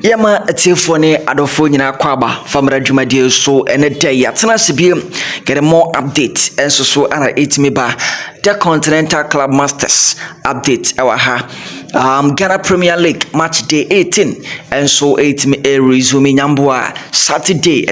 Yama Tifone Adofonyina Kwaba Famara Jumadie so and a day Yatana Sibium get a more update and so ana 8 me ba the Continental Club Masters update our Ghana Premier League Matchday 18 and so 8 me a resume Nyambua Saturday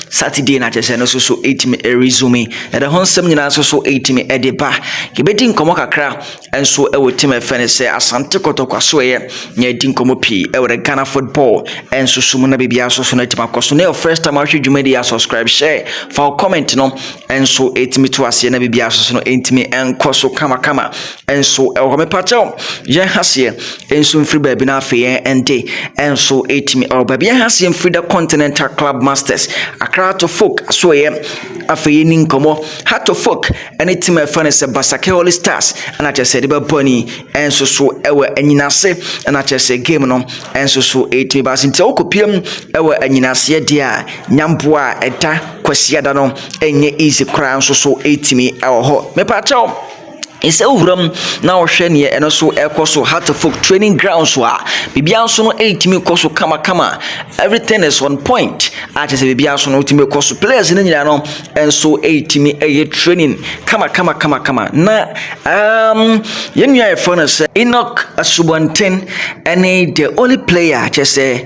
Saturday na chese no so 8 me a resume and the honsem nyina so 8 me edeba kebedi nkomo kakra and so e wo team efene se Asante Kotoko so ye nya di nkomo pi e wo Ghana football and so sumuna bibia so na tima koso na first time ahwe dwumadi ya subscribe share for comment no and so 8 me to ase na bibia so no 8 me enkoso kama and so e wo me pacho ye hase and so free baby na afi and day and so 8 me or baby hase free the Continental Club Masters Accra to folk so ye afi ni nkomo hat to folk and team efane se Basake All Stars and I just said be boni and so e wo anyina se and I just say game no and so 8 me bas nti okopiem e wo anyina se de a nyamboa eta kwasiada no enye easy crown so 8 me e ho me pa chaw Ise uram na ohwe ne eno so ekoso Hartford training grounds wa bibia so no 8 me koso kama everything is on point ache se bibia so no ultimate koso players ne nyina no enso 8 me training kama na yenua e for no se Enoch Asubonten ene the only player ache se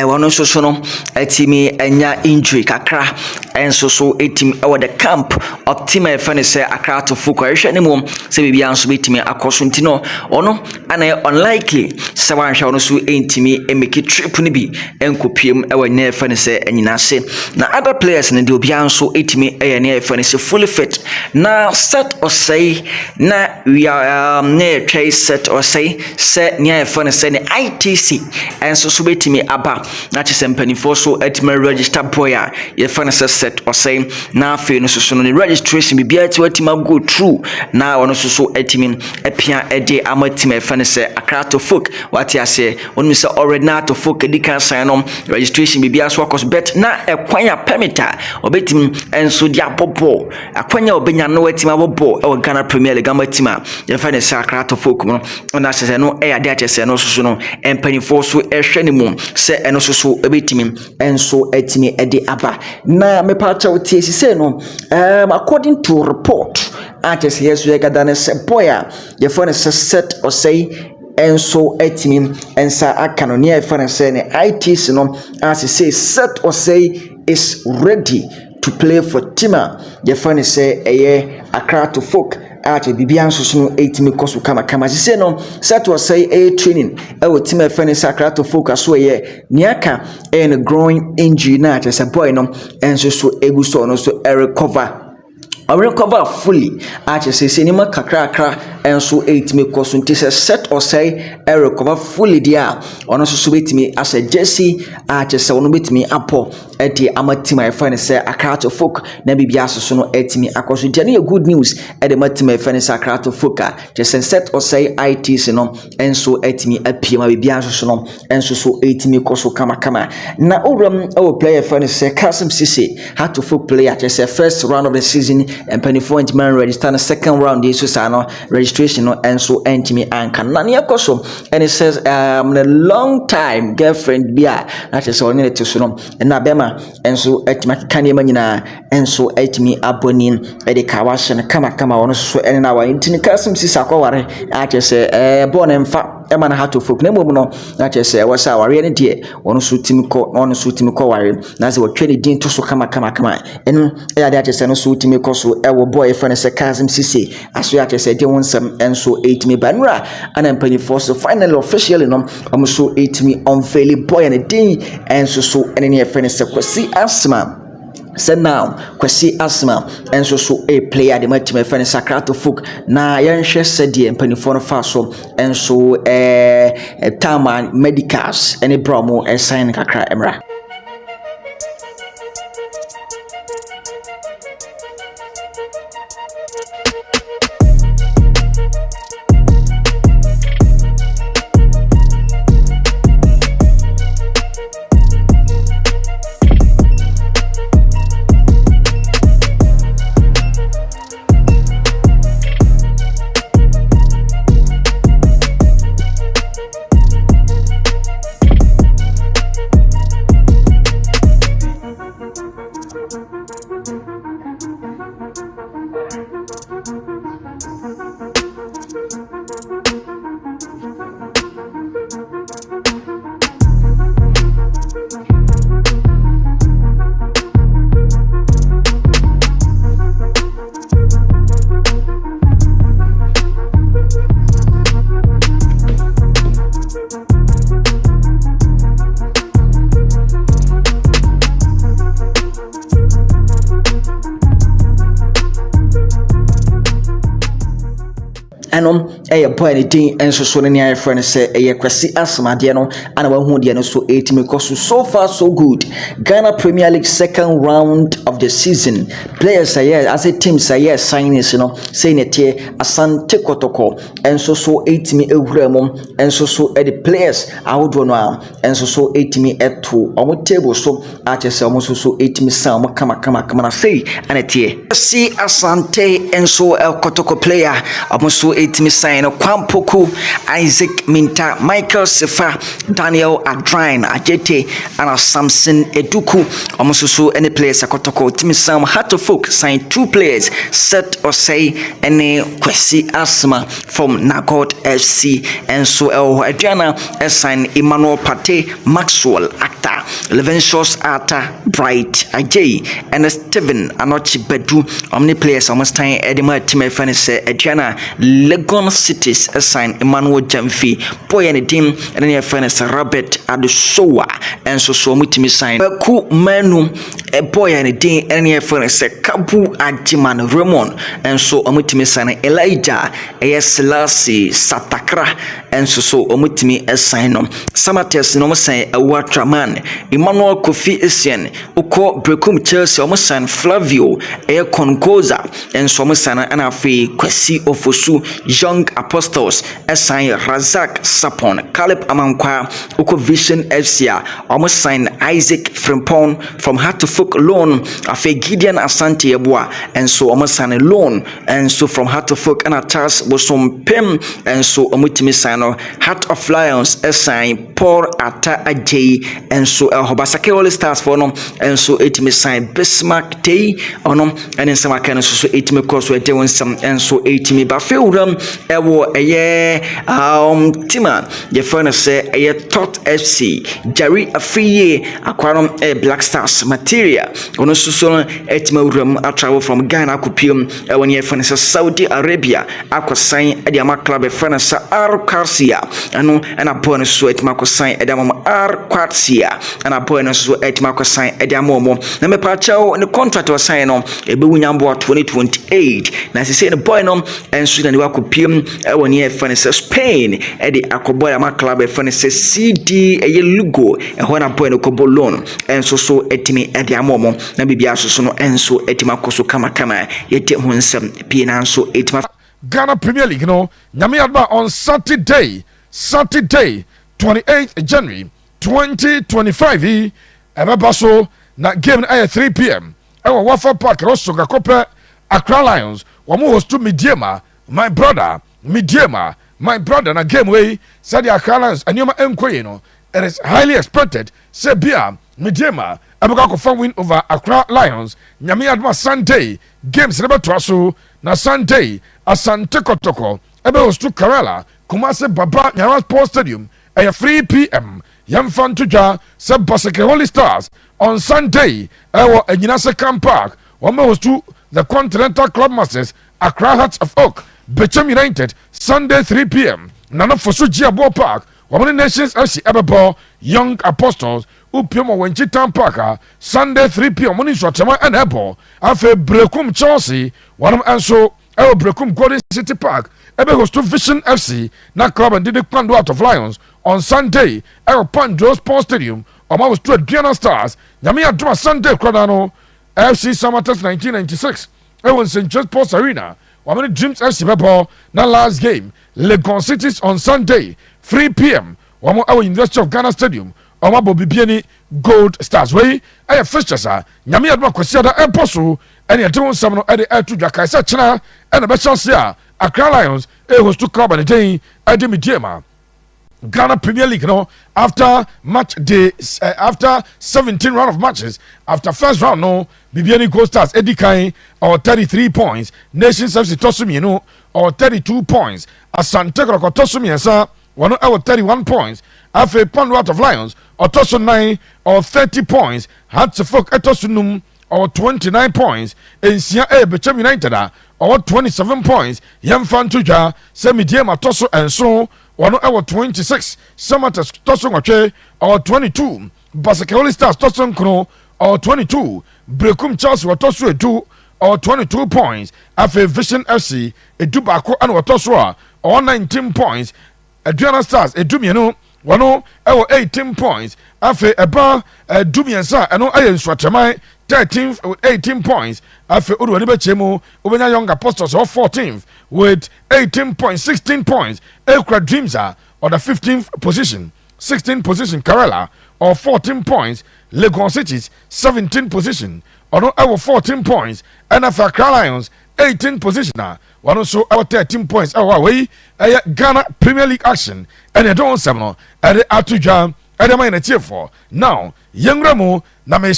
wono so no atimi anya injury kakra enso so 8 me over the camp of team e for no se Accra to Fuku ehwe ne mum se bibia nso betimi akoso ntino ono ana unlikely se wanhwa ono so entimi make trip ni bi enkopiem e wanya efane se anyina se na other players ne de obia nso etimi ne efane se fully fit na Seth Osei na we are ne try Seth Osei se ne efane se ne ITC enso so betimi aba na chese mpanifo so etimi register boy a yefane se Seth Osei na afi no so no registration bibia ti watima go through na ono so etimi epia ede amatima efane se Accra to folk what ya say onu se already na to folk edikan sign on registration bibia so akos bet na ekwanya permitter obetim enso dia bobo akwanya obenya no wetim abobo e Ghana Premier League amatima efane se Accra to folk no ona se no e ade achese no so no empanifo so ehwe ne mum se eno so obetimi enso etimi ede aba na me pa cha otiesi se no according to report Antes yes we gather ne se boya ye for ne Seth Osei enso etimi ensa akano ne ye for ne se ne ITs no as say Seth Osei is ready to play for Tima ye for ne se eye Accra to folk ate bibia nso no etimi koso kama se no Seth Osei training e wo Tima for ne Accra to folk aso ye niaka e growing injury na ate se boy no enso so eguso no so recover fully ache se nima kakra enso 8 me koso nti se Seth Osei recover fully dia ono so betimi as a Jesse ache se ono betimi apo eti amatima efane se Accra to folk na bibia so no etimi akoso dia na good news e de matima efane se Accra to folk a je se Seth Osei ITs no enso etimi apiema bibia so no enso so etimi koso kama na oram player efane se Kassim Cisse had to folk player je se first round of the season and penifo man register the second round this is no registration no and so entimi anka na ne yakoso and it says a long time girlfriend bia that is on it so no na bema and so etima kanema nyina and so etimi abonin e de kawashe kama wono so ene na wa intini Kassim Cisse akware ache se born emfa e man ha to folk na mom no ache se wasa ware ne de wono so timi ko ware na se wo twene din to so kama en e ade ache se no so timi ko so ewo boy friend se Kassim Cisse aso ya kese de wonsam enso 8 me banra ana mpani force finally officially no so 8 me unveil boy and din enso so ene ne friend se kwasi asma so now kwasi asma enso so a player de match me friend Accra to folk na yenhwe se de mpani for no fa so enso tama medicals ene bromo sign kakra emra ɛno ɛyɛ boy ne din enso so ne ne friend say ɛyɛ kwasi asmade no ana wahu de no so etimi koso so far so good. Ghana Premier League second round of the season players as a team signings no say ne tie Asante Kotoko enso so etimi ewura mom enso so the players ahodo no a enso so etimi eto omo table so a chese omo so etimi san omo kama na say ana tie see Asante enso Kotoko player omo so etimi sign Kwampoku, Isaac Minta, Michael Sefa, Daniel Adrain, Ajete, and Samson Eduku. Almost so any players Kotoko, Timisam Hatofok signed 2 players, Seth Osei and Kwesi Asma from Nagot FC, and so Adriana signed Emmanuel Pate, Maxwell Acta, Levenshos Ata, Bright, Ajay, and Steven Anochi Bedu. Omni players almost time Edema Time Fanny Adriana Legon Cities assign Emmanuel Jamfi boy and team and then your friend is Robert Adusoa and so mutimi sign Ku Manu a boy and team and your friend is Kabu Ajiman Ramon and so mutimi sign Elijah Selassie Satakra and so mutimi assign Samates no say a waterman Emmanuel Kofi Essien Uko Brekum Chelsea almost sign Flavio a Congoza and so Musana and Afi Kwesi Ofosu Young Apostles assign Razak Sapon Caleb Amankwa Uko Vision FC almost sign Isaac Frimpon from Hatofok loan Afe Gideon Asante Yabua and so almost sign a loan and so from Hatofok and Atas was some Pem and so Omutimi sign Heart of Lions assign Paul Ata Ajay and so Hobasake All Stars for no and so etimi sign Bismarck Tay onom and in some kind of so etimi course we doing some and so etimi Bafeuram ewo tima the friend say Tot FC Jerry Afiye akwarom Black Stars material ono so etimi uram a travel from Ghana kupim when your friend say Saudi Arabia akwasan ediama club friend say Arcasia ano and a bonus so etimi akwasan ediama Arcasia and a bonus so etimi akwasan ediama mo na me pa chawo ne contract was sign no ebewunyambo 2028 na say the boy no enso na ne wakopiem when your friend say Spain edi akoboya ma club friend say CD Lugo when a boy no kobo loan enso so etimi ediama mo na bibia so no enso etimi akoso kama yete ho nsem pie na enso etimi Ghana Premier League no nyame adba on Saturday 28th January 2025 ebeba so na game at 3 p.m. Ewa Wafa Park Rosoga Kope Accra Lions wamo host to Midiema my brother na game way said the Accra Lions anyoma enkoye no it is highly expected say bia Midiema abaka ko win over Accra Lions nyame adma Sunday games never twaso na Sunday Asante Kotoko ebe host to Kerala Kumasi Baba Nyara Sports Stadium at 3 p.m. Yamfan Tuja se Basake Holy Stars on Sunday ewo Enyinase Camp Park wame host to the Continental Club Masters Accra Hearts of Oak Bechem United Sunday 3 p.m. Nana Fosu Jiabo Park wame Nations FC Ebebo Young Apostles Upiomo Wenchi Town Park Sunday 3 p.m. Moni Swatema and Ebo afe Brekum Chelsea one anso ewo Brekum Golden City Park ebe host to Vision FC na club and did the Kwando out of Lions on Sunday ewo Pandro Sports Stadium Oma was to Diana Stars nyame adoma Sunday kradano FC Samatas 1996 ewo St. John's Sports Arena wamene Dreams FC bebo na last game Legon Cities on Sunday 3 p.m. wamo ewo University of Ghana Stadium Oma Bobibieni Gold Stars way aya fixtures nyame adoma kwasiada emposo ene ate won sam no ede atu dwa kaisa chena ene be chance a Accra Lions host to club and day ade Midiema Ghana Premier League no after match day after 17 round of matches after first round no Bibiani Gold Stars Edikai or 33 points Nations FC Tosumi no or 32 points Asante Kotoko Tosumi sa one hour 31 points Afe Pound out of Lions or Tosso 9 or 30 points Hatsefok Etosunum or 29 points Ensia Bechem United or 27 points Yamfan Tuja Semidiema Tosso and so 1 hour 26 Samatas Tosso Ngoche or 22 Basake Holy Stars Tosso Nkno or 22 Brekum Charles or Tosso 2 or 22 points. After Vision FC, Edubako and Watoswa, or 19 points. Adriana Stars, Edumiano, Wano, 18 points. After Eba, Dumiansa, and no Iron Swatramai, 13th with 18 points. After Uruaniba Chemo, Ubena Young Apostles, or 14th with 18 points, 16 points. Elkra Dreamsa, or the 15th position, 16th position. Kerala, or 14 points. Lagos Cities, 17th position, or no, 14 points. And after Accra Lions, 18th position. One also our 13 points. Our way, Ghana Premier League action, and a don't seminal at the Atuja, and the minor tier for. Now, young Ramo, Name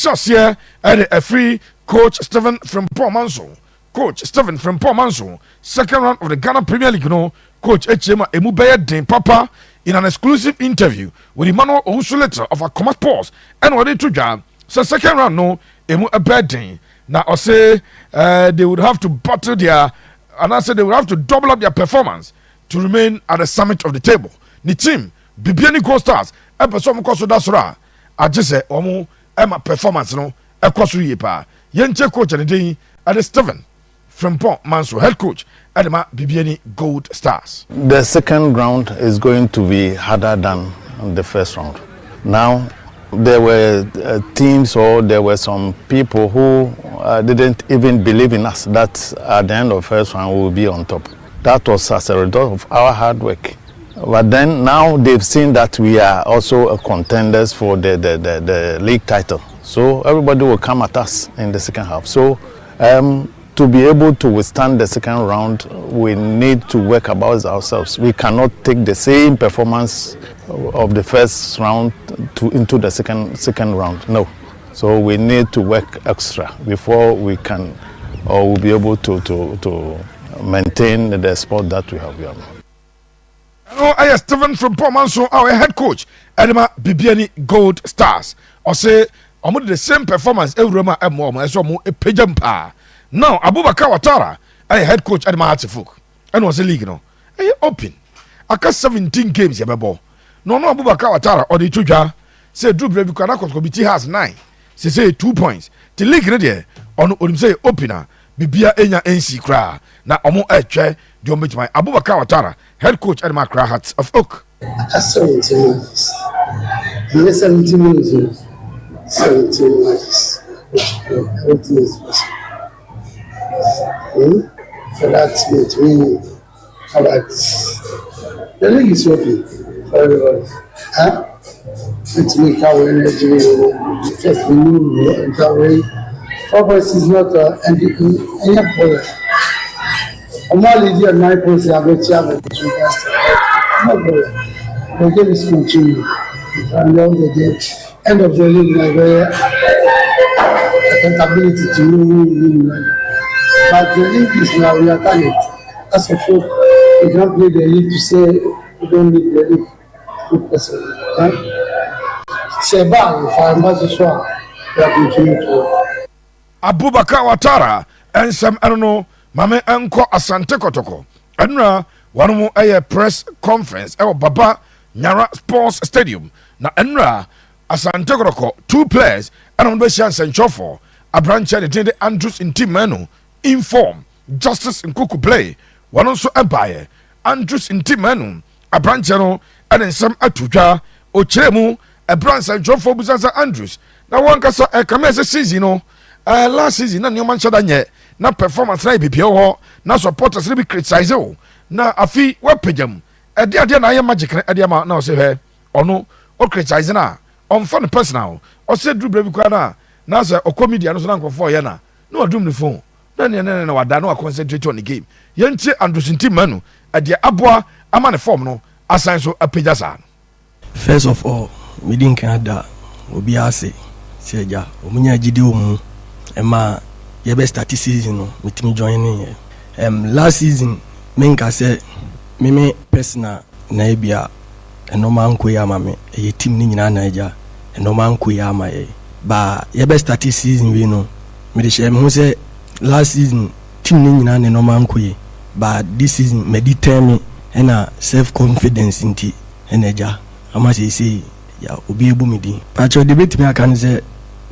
and a free coach Stephen from Port Manso. Coach Stephen from Port Manso, second round of the Ghana Premier League, Coach Echema Emubaya Den Papa in an exclusive interview with Emmanuel Ousuleta of a Commerce Pause, and what they took job. So, second round, no, Emu a bad thing. Now, I say they would have to battle their, and I said they would have to double up their performance to remain at the summit of the table. The team, Bibiani Gold Stars, a person who that's right. I just say, Omo, Emma performance, no, a crossry pa. Yenche coach and the day at the Stephen from Port Manso, head coach, Edema Bibiani Gold Stars. The second round is going to be harder than the first round. Now, there were teams or there were some people who didn't even believe in us that at the end of first round we will be on top. That was as a result of our hard work. But then now they've seen that we are also contenders for the league title. So everybody will come at us in the second half. So to be able to withstand the second round, we need to work about ourselves. We cannot take the same performance of the first round into the second round. No. So we need to work extra before we can or we'll be able to maintain the spot that we have. I am Stephen from Port Manso, our head coach, Edema Bibiani Gold Stars. Or say, I'm the same performance every Roma and more, as I'm a pejampa. Now, Abubakar Watara, I head coach Edema Hatifuk, and was a league, no. I open. I got 17 games, Yababo. No, Abubakar Watara or the Tuja. Say, Drew Brevi Kanako committee has 9. Say 2 points. The league, on say opener, Bibia Enya NC Kra. Now, Omo Eche, the omit my Abubakar Watara, head coach Edema Kra Hats of Oak. 17 minutes. In the 17 minutes, 17 matches. Everything is possible. So that's it. The league is open for everybody. Let's make our energy just renew and that way. Purpose is not any problem. I'm only here 9 points. I bet you have a no problem. The game is continuing. And all the game, end of the league, accountability to win. But the league is now we are target. As a folk, we can't play the league to say we don't need the league. Good person. Seba, if I'm not sure, we are continuing to work. Abubakar Watara, and some, I don't know, Mame Uncle Asante Kotoko. And one more a press conference, our Baba Nyara Sports Stadium. Now, Enra Asante Kotoko, 2 players, and on Beshan St. Chofo, a branch at the Andrews in Team Menu. Inform Justice in Kuku play one also Empire Andrews in Team Manu a branch and then some Atuja or Chemu a branch and John Fobuza Andrews. Now one can say a commence season, last season, no man shall yet. Now performance like BPO, now supporters will be criticized. Now a fee what pejam a dear I am magic at the amount now say her or no or criticizing her on fun personal or said Drew Brevikana now say or comedian for 4 yana. No doom the phone. No, I don't concentrate on the game. Yanti Andrews in Team Manu at the Abwa Amane form no assign so a pejasan. First of all, we didn't Canada will be ase. Seja, Omunya Gideon, Emma, your best start season with me joining here. Last season, Menka said, Meme personal Naibia, and no man kuyama a team in Niger, and no man kuyama. But your best start season, we know. Medishem who said, last season team ni nyina ne normal nkoye but this season me determine na self confidence nti eneja ama say ya obi ebu me din pacho debate me aka say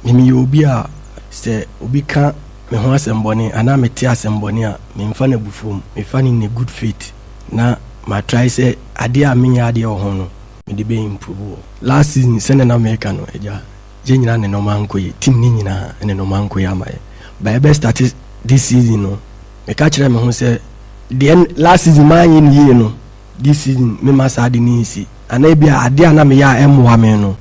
me obi a say obi ka me ho asemboni ana me te asemboni a me mfa na bufom me fa ni ne good faith na ma try say ade a me ya ade ho no me de be improve. Last season send na America no eja je nyina ne no man ko yi team ni nyina ne no man ko ya ma by best start this season no me ka kire me ho say the last season man yin ye no this season me ma sa ade ni si ana bia ade ana me ya emwa me no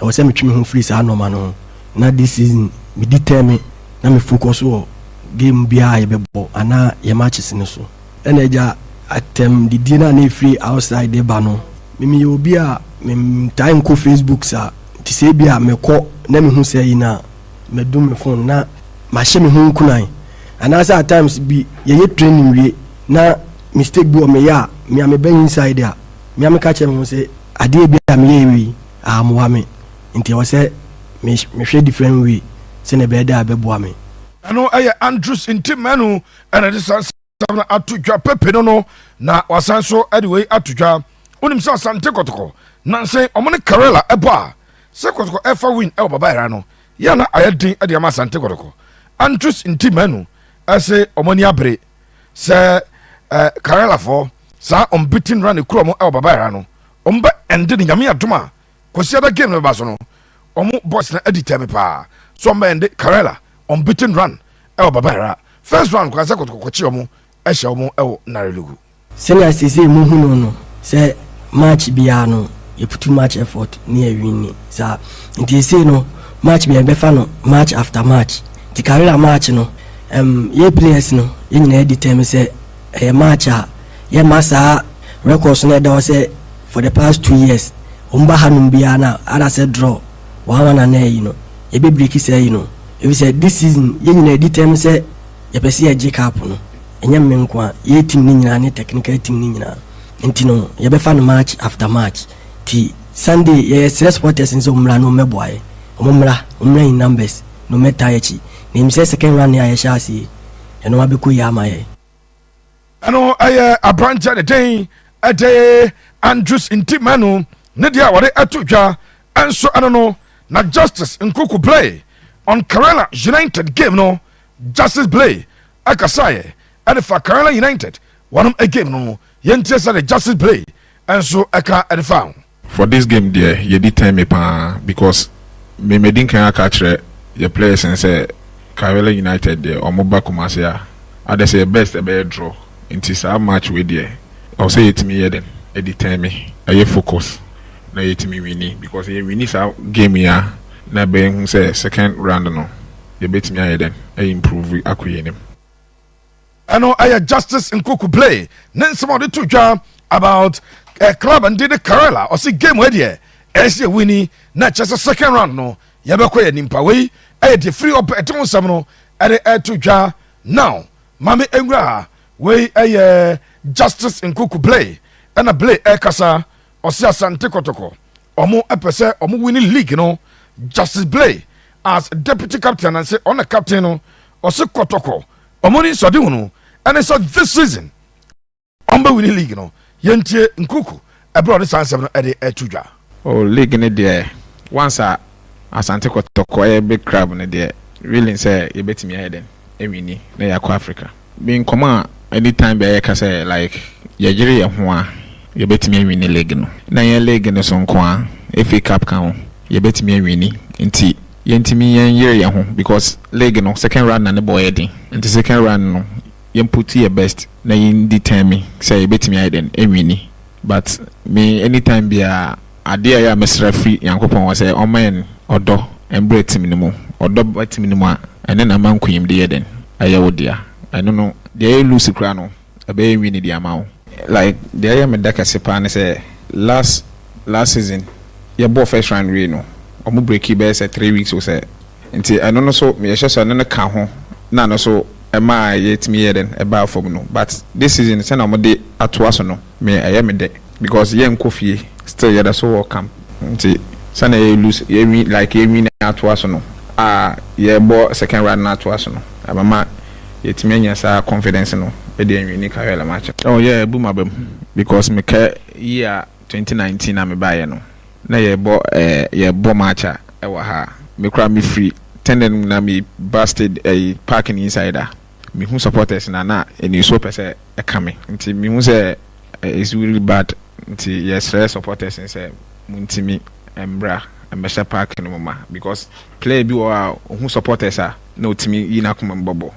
e wo say me twi me ho free sa no ma no na this season me determine na me focus on game bia ye bebo ana ye matches ne so ena ja atem di dina na free outside the bano me obi a me time ko Facebook sa ti se bia me ko na me hu say na me do me phone na ma hye me hu kunan ana sa at times bi ye training wie na mistake bi o me ya me ben inside there me am ka che me say ade bia me ye wi am wa me nti wo say me hwe different way se ne be da bebo me ano aye Andrews intimanu and it is sabna atudwa pepe no na wasan so anyway atudwa onim sa Asante Kotoko nanse omone Karela eba se Kotoko efa win e baba ira no ya na ayedin e de ama Asante Kotoko Andrews intimanu ase omoni abre se Karela for sa unbeaten run e kuro e baba ira no omba ende ni nyame adoma kosi ada game no ba so no omo boss na edit me pa so mba ende Karela unbeaten run e baba ira first round kwa se Kotoko chi omo e hye omo e narelugu senior sisi mu hu no se match bia no you put too much effort near winning sa nti say no match bia be fa no match after match ti Karela match no ye players no ye nyina determine say match a ye masa records no da say for the past 2 years umba hanum bia na ada say draw one na you know ye be break say you know if you say this season ye nyina determine say ye be see a Jacob no enya menkwa ye team ni nyina ne technical team ni nyina nti no ye be fa no match after match ti Sunday ye stress supporters nso mra no meboaye omumra in numbers no meta yachi nim say second round ya shasi eno abeku ya amaye ano aye abrancha de den ade Andrews intimanu ne dia wore atudwa enso ano no na Justice Nkuku play on Karela United game no Justice play akasaye and for Karela United one a game no yentie say the Justice play enso aka and found for this game there you did tell me pa because me medin kan aka your players and say Karela United there or Moba Kumasia I say best a better draw into some match with there I'll say it to me then edit tell me I focus na it me winning because you win this game here na be say second round no you bet me then I improve akuyem ano aya Justice Nkuku play then some of the two about a club and did the Karela or see game where there as you winning not just a second round no yabekwa nimpa we e de free up eton sam no e etudwa now mame engra we Justice Nkuku play and a play e kasa osi Asante Kotoko omo epese omo winning league no Justice play as deputy captain and say on a captain no osi Kotoko omo ni so de no and so this season omba winning league no yentie Nkuku abroad sansem no e de etudwa oh league ne there once Asante Kotoko a big crab ne there really say you bet me head ewini na ya ko Africa being come anytime be ka say like ye jiri ye ho a you bet me win league no na ye league no so nko a FA Cup kan you bet me win nti ye ntimi ye yere ye ho because league no second round na ne boy edin nti second round no ye put your best na ye determine say you bet me head ewini but me anytime be a ade ya mesra free yankopon wa say o man odo embrace team ni mu odo team ni mu a ene na man kuyim de yeden ayawo dia I don't know they lose kra no abe win the amount like they am da kasepa ne say last season your ball first round we no omo break be say 3 weeks o say nti I don't know so me hye so ne ka ho na no so e ma yet me yeden e ba form no but this season say na omo de atoa so no me aye me de because ye nkofie still yeda so welcome nti sana ye lose ye win like ye win atoa so no ye bo second round na atoa so no abama yet me nya sa confidence no e de win Karela match oh yeah boom abam because me ka year 2019 na me buy no na ye bo match e wa ha me kra me free tendon na me busted a parking inside there. Me who supporters na and you so per se a coming. Until me who say it's really bad. Until yes, supporters and say muntimi embra and mesha parking mama because play be or who supporters are no to me in a common bubble.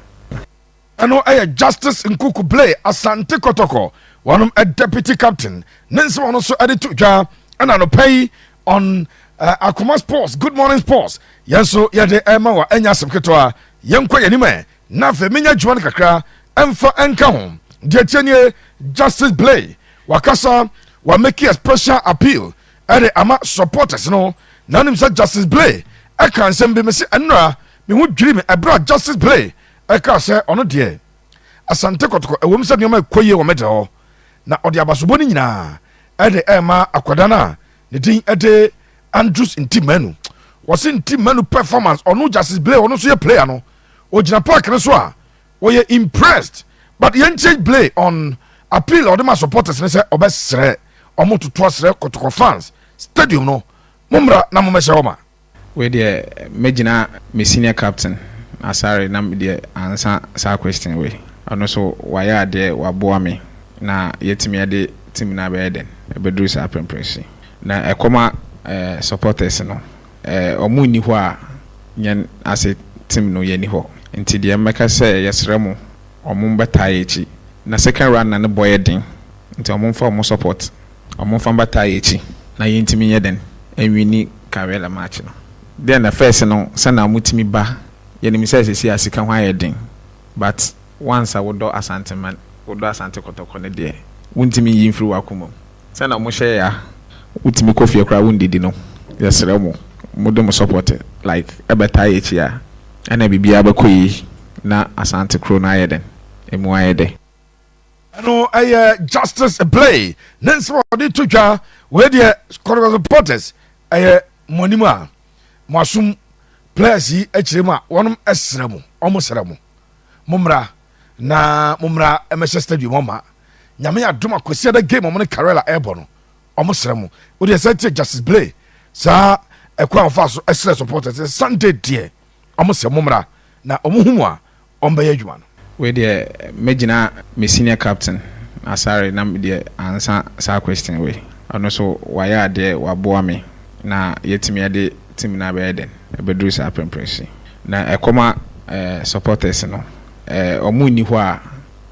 I know a justice in Kuku play Asante Kotoko, one a deputy captain. Nancy one also added to ja and an pay on Akuma Sports. Good morning, Sports. Yes, so yade Emma wa enya semketoa yenkwa yanime na fe menya juan kakra emfa enka home. Dear Chenye justice play wakasa wa make a special appeal ade ama supporters no nanim sa justice play I can send be mesi enra me hu dream e bra justice play eka se ono de Asante Kotoko ewom se nyoma koye wo mede ho na ode abasobo ni nyina ede ema akwadana ne din ede Andrews Ntimanu was Ntimanu performance ono justice play ono so ye player no ogina park ne so a wo ye impressed but yen change play on appeal or the supporters ne say obesre omo to asre Kotoko fans stadium no mumra na momesha homa we the megina me senior captain asare na me the answer sa question we ono so why are there waboa me na yetimi ade team na be den e bedru sa prempresi na ekoma supporters no omu ni ho a nyen ase team no ye ni ho nti de meka say yesre mu omu beta echi na second round na ne boy den nti omu fa omu support omu fa beta echi na yentimi ye den enwini kawela match no then the first no sana mutimi ba ye ni say say asika ho ayedin but once I would do Asante man would do Asante Kotoko ne de wuntimi yimfiri wakumo sana mo share ya utimi kofi akra wundidi no yesere mo modem support like ebeta echi ya ana bibia bakoyi na Asante kro na ayeden emu ayede no justice play nenso odi tuja we de Kotoko supporters monima masum players yi akirema wonum esremu omosremu mumra na mumra Manchester Stadium mama nyame adoma kwesi da game omone Karela Airborne omosremu we de say justice play sa ekwa fa so esre supporters Sunday die omosremu mumra na omuhumu a ombe adwuma no we de megina me senior captain asare na me de answer sa question we ono so why are there waboa me na yetimi ade team na be den e bedru sa prempresi na ekoma supporters no omu ni ho a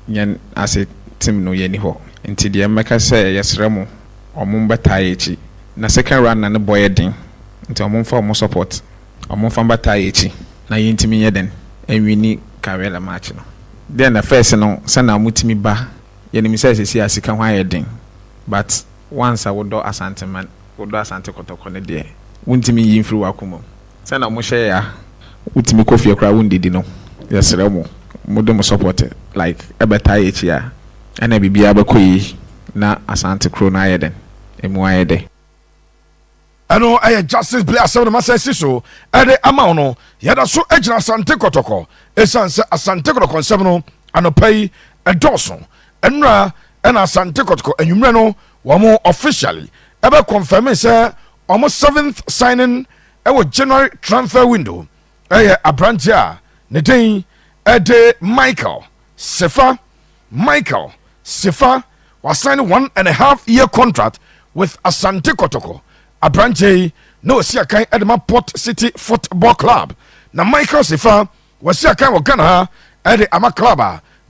nyen ase team no ye ni ho nti de meka say yesre mu omu beta echi na second round na ne boy den nti omu fa omu support omu fa beta echi na yentimi ye den enwini kawela match no then the first no sana mutimi ba ye ni say say asika ho ayedin but once I would do Asante man would do Asante Kotoko ne de wuntimi yimfiri wakumo sana mo share ya utimi kofi akra wundidi no yesere mo modem support like ebeta echi ya ana bibia bakoyi na Asante kro na ayeden emu ayede ano justice play asem ma say so ede ama no yada so agina Asante Kotoko esanse Asante Kotoko nsem no anopai edoso enra na Asante Kotoko enwumre no wo officially ebe confirm say almost 7th signing January transfer window abrantia ne den ede Michael Sefa was signed 1.5 year contract with Asante Kotoko abrantia no sia kan edema Port City Football Club na Michael Sefa was sia kan Ghana ede ama club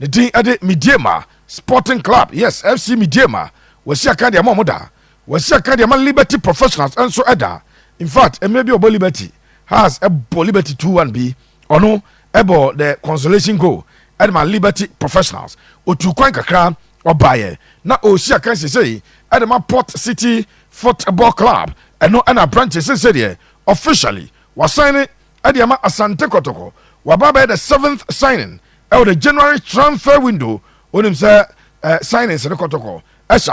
ne den ede Midiema Sporting Club yes FC Midiema was sia kan de amoda was sia kan de ama Liberty Professionals and so eda in fact maybe obo Liberty has a Liberty 2-1B or no ebo the consolation goal at my Liberty Professionals otu kwan kakra obaye na osia kan say at my Port City Football Club and no ana branches say officially was signing at the Asante Kotoko wababa the 7th signing out the January transfer window when him say signing Asante Kotoko as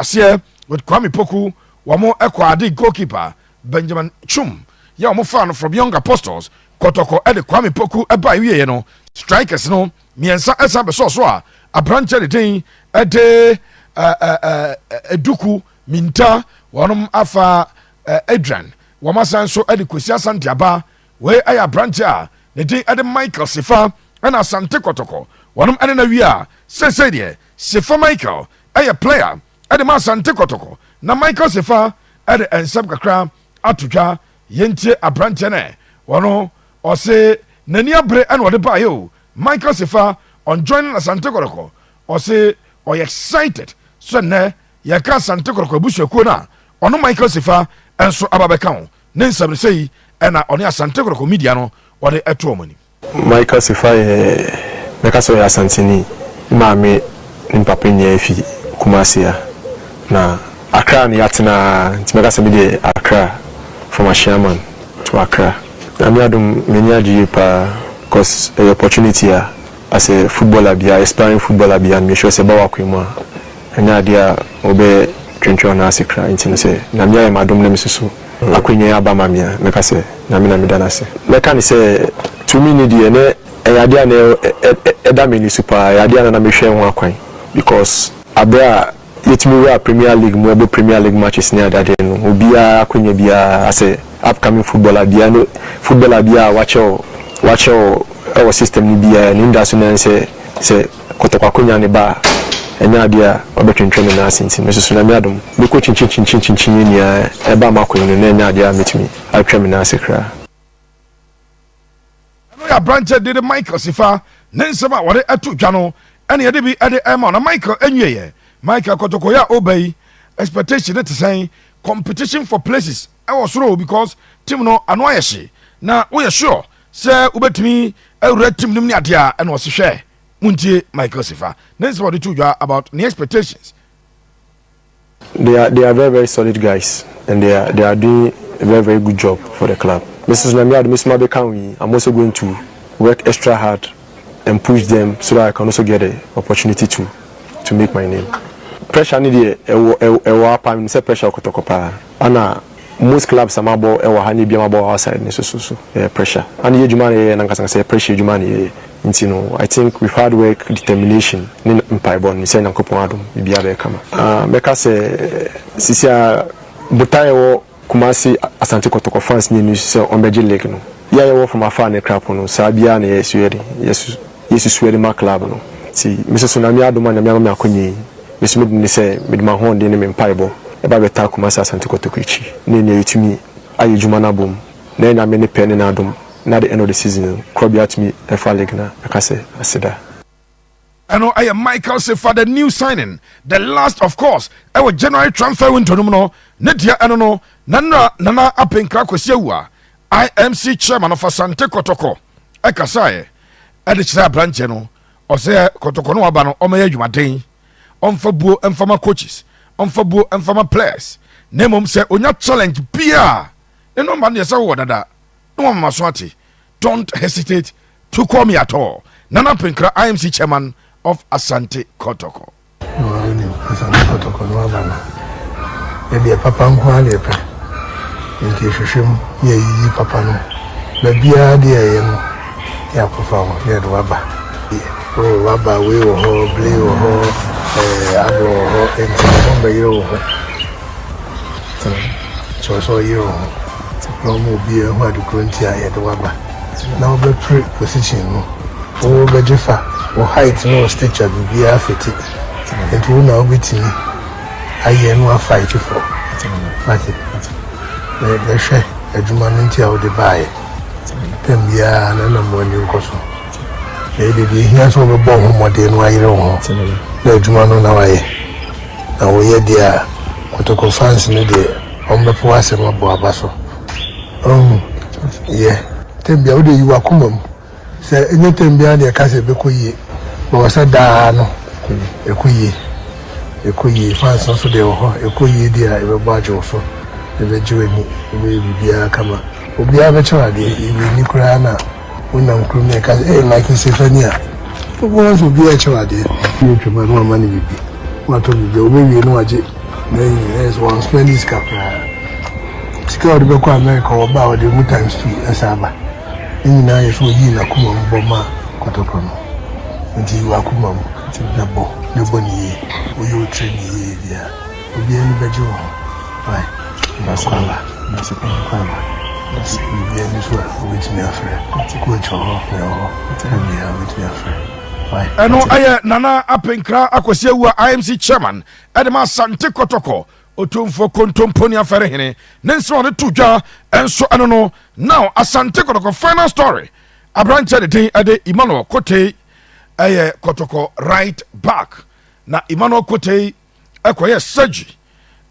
with Kwame Poku wamo ekwade goalkeeper Benjamin Chum ya omo fan from Young Apostles Kotoko e de Kwame Poku e ba wie no strikers no miensa esa be so a abranche de den e de eduku minta wonom afa Adrian womasan so e de Kwesi Asante aba we aya branche a ne din ɛde Michael Sifa ɛna Asante Kotoko wɔnom ɛne na wie a sɛsɛ deɛ Sifa Michael ɛyɛ player ɛde ma Asante Kotoko na Michael Sifa ɛde nsɛm kakra ato dwa yɛntie aberanteɛ no wɔno ɔse n'ani abere ɛna ɔde baeɛ o Michael Sifa on joining Asante Kotoko ɔse ɔyɛ excited so nnɛ yɛka Asante Kotoko abusuakuo no a ɔno Michael Sifa ɛnso aba bɛka ho ne nsɛm no sɛ yi ɛna ɔne Asante Kotoko media no wɔde ɛto ɔmo ni Michael Sifa yɛ mɛka sɛ ɔyɛ Asanteni maame ne papa nyɛ fi Kumasi a na Accra ne yɛatena nti mɛka sɛ mede Accra from Ashiaman to Accra na me adom m'ani agye pa because ɛyɛ opportunity a as a footballer bia aspiring footballer bia me sure sɛ ba wakɔ mu a ɛnyɛ adeɛ a ɔbɛ twentwɛn na ase kra nti no sɛ na me ayɛ m'adom na me susu akɔnya aba ma me a mɛka sɛ na me da se mɛka ne sɛ to me ne deɛ ne ɛyɛ adeɛ a na ɛda me ni super ɛyɛ adeɛ a na mehwɛ ho akwan because abɛ a yɛtumi wɔ Premier League mu ɛbɔ Premier League matches ne adade no obiara akɔnya biara as a upcoming footballer bia no footballer bia wakyɛw our system ni bia ni nda so nan se Kotoko akonya ne ba enya dia obetwentwe ne na asinti me so na me adom me ko chinchin ni a e ba makonya ne enya dia metimi atwa me na asekra no ya branch de Michael Sifa ne nsema wore ato dwa no ene ye de bi ede ema na Michael enweye Michael Kotoko ya obey expectation it saying competition for places I was sure because team no ano ayehye na we sure say ubetimi awura team nim ni ade a na wose hwe muntie Michael Sifa then what the you about the expectations. They are very, very solid guys and they are doing a very, very good job for the club. Mrs. Namiad, Miss Mabekanwi, I'm also going to work extra hard and push them so that I can also get an opportunity to make my name. Pressure need a time say pressure Kotoko pa. Ana most clubs are mabo ewa hani bi mabo outside so pressure. And ye jumani na nkasa say pressure jumani you know, I think with hard work, determination, ni mpaibon ni say Nyankopon adom bibia be kama. Meka say sisia botaye wo Kumasi Asante Kotoko fans ni say ombeje league no. Ya wo from afar ne crap no, sabia na yesu suwede ma club no. Si Mr. Sunami adom na me akonyi. Mr. Mid ni say mid ma hon de ni mpaibo. E ba beta Kumasi Asante Kotoko ichi. Ni yetumi ayi juma na bom. Na nya me ne pen na adom. Now the end of the season, Kobe at me, FA League na, like I say that. I know I am Michael Sifa, the new signing, the last of course. Our January transfer window no. Nedia I don't know. Nana up in Krakow IMC chairman of Asante Kotoko. Ekasaye. Edichira branch no. Ose Kotoko no abano omeye dwumaden. Omfabuo emfama coaches. Omfabuo emfama players. Nemom se onya challenge bia. Eno man yesa wo dada. No Maswati, don't hesitate to call me at all. Nana Pinkra, IMC chairman of Asante Kotoko. Asante Kotoko, no Abana. Maybe a papa and Qualepe. In case you show me papa no. Maybe a dear Yakufa, near Waba. Oh, Waba, we were ho, blue ho, Abro ho, and some so you. No more beer, what to grant at the Waba. Now, the pre position, or Bejefa, or height, no stature, be a fitted. It will now be to me. I am no fight for. The share a humanity out the buy. Pembia and a more new costume. Maybe here's over bomb more than why you know. The Jumano now I. Now we are dear. Kotoko fans in the day. On the Poas and Mabaso. Yeah. Tembia ode you akumam. Say any tembia de kase bekoyi. But was da no. Ekoyi fans so de ho. Ekoyi dia e be bajo so. E be jiweni. E be bibia kama. Obia be chwa de e ni kura na. Unam krume kase like Sifania. Once obia chwa de. You chwa no mani bibi. What to be we no aje. There's one Spanish capra. Sika odi beko America oba odi mu times 2 asaba ni na yeso yi na kuma mbo ma Kotoko no nti wa kuma mu na bo ni oyo train yi dia obi eni bejo ho bai na so kwala be any sort with me afraid. Coach with me afraid. Eno aye Nana Apenkra Akwasiawu IMC chairman Edema Asante Kotoko otumfo kontomponi afere hene nenso on tujwa enso eno no now Asante Kotoko final story abranche de tin ade Emmanuel Kote aye Kotoko right back na Emmanuel Kote ekoye surgery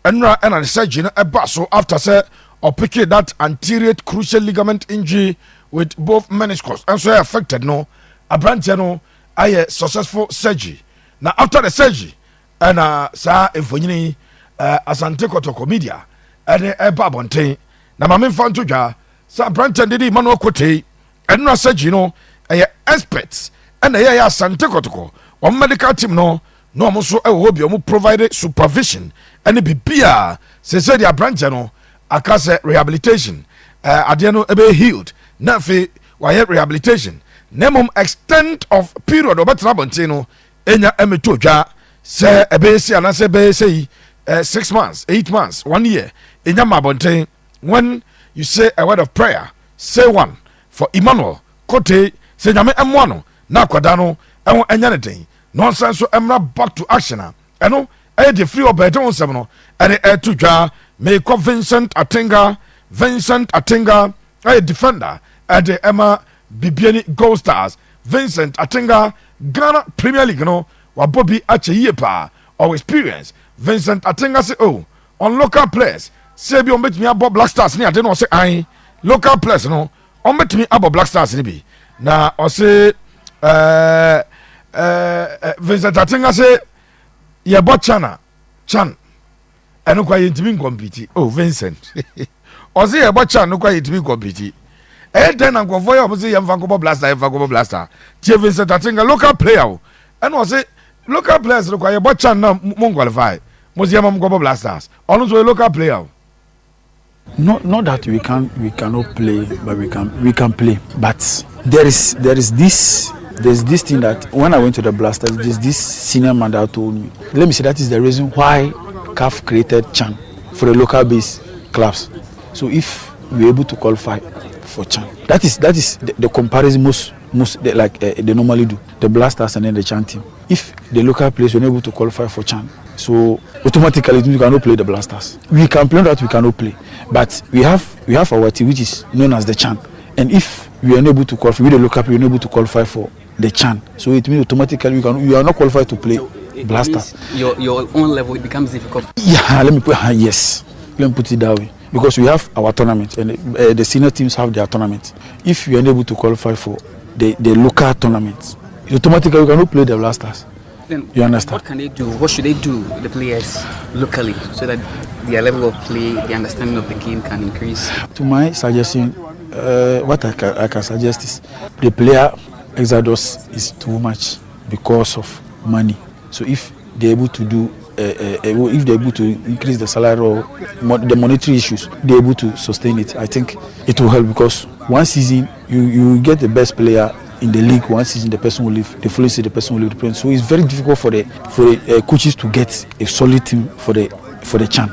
enra ena surgery na eba so after say opiki that anterior cruciate ligament injury with both meniscus and so affected no abranche no aye successful surgery na after the surgery and sa emfonyini Asante Kotoko media ene eba bonten na mame fanto dwa sa branch ndidi Emmanuel Kote enra surgery no aye experts ene ya Asante Kotoko o medical team no mo so ewo bi o provide supervision ene bibia se dia branch no akase rehabilitation ade no ebe healed na fe why rehabilitation nemum extent of period obetra bonten no enya emeto dwa se ebe si anase be sei 6 months 8 months 1 year enya mabonten when you say a word of prayer say one for Emmanuel Kote say nyame emwa no na akwada no enwo enya ne den nonsense so emra back to action eno e de free obeton nsem no ene to dwa me ko Vincent Atinga a defender at the Emma Bibiani Gold Stars Vincent Atinga Ghana Premier League no wa Bobby ache yepa or experience Vincent Atinga say oh on local players say bi on bet me abo Black Stars ni ade no say ai local players no on bet me abo Black Stars ni bi na o say Vincent Atinga say ye bo Chan eno kwa yintimi compete oh Vincent o say ye bo Chan no kwa yintimi compete then and go for you say yem Vancouver Blaster tie Vincent Atinga local player and was say local players require but Chan na mo qualify mo say yem Vancouver Blasters on so local player not that we cannot play but we can play but there's this thing that when I went to the Blasters there's this senior man that told me let me say that is the reason why CAF created Chan for the local base clubs so if we're able to qualify for Chan. That is the comparison most they normally do. The Blasters and then the Chan team. If the local players were able to qualify for Chan, so automatically we cannot play the Blasters. We can play that we cannot play, but we have our team which is known as the Chan. And if we are unable to qualify with the local player, we are unable to qualify for the Chan. So it means automatically we are not qualified to play Blasters. Your own level it becomes difficult. Yeah, let me put it that way. Because we have our tournament and the senior teams have their tournament. If we are unable to qualify for the local tournament, automatically we cannot play the Blasters. Then you understand? What can they do? What should they do, the players locally, so that their level of play, the understanding of the game can increase? To my suggestion, what I can suggest is the player exodus is too much because of money. So if they're able to do if they're able to increase the salary or the monetary issues, they're able to sustain it. I think it will help because one season you get the best player in the league. One season the person will leave. The following season the person will leave the plane. So it's very difficult for the coaches to get a solid team for the Chan.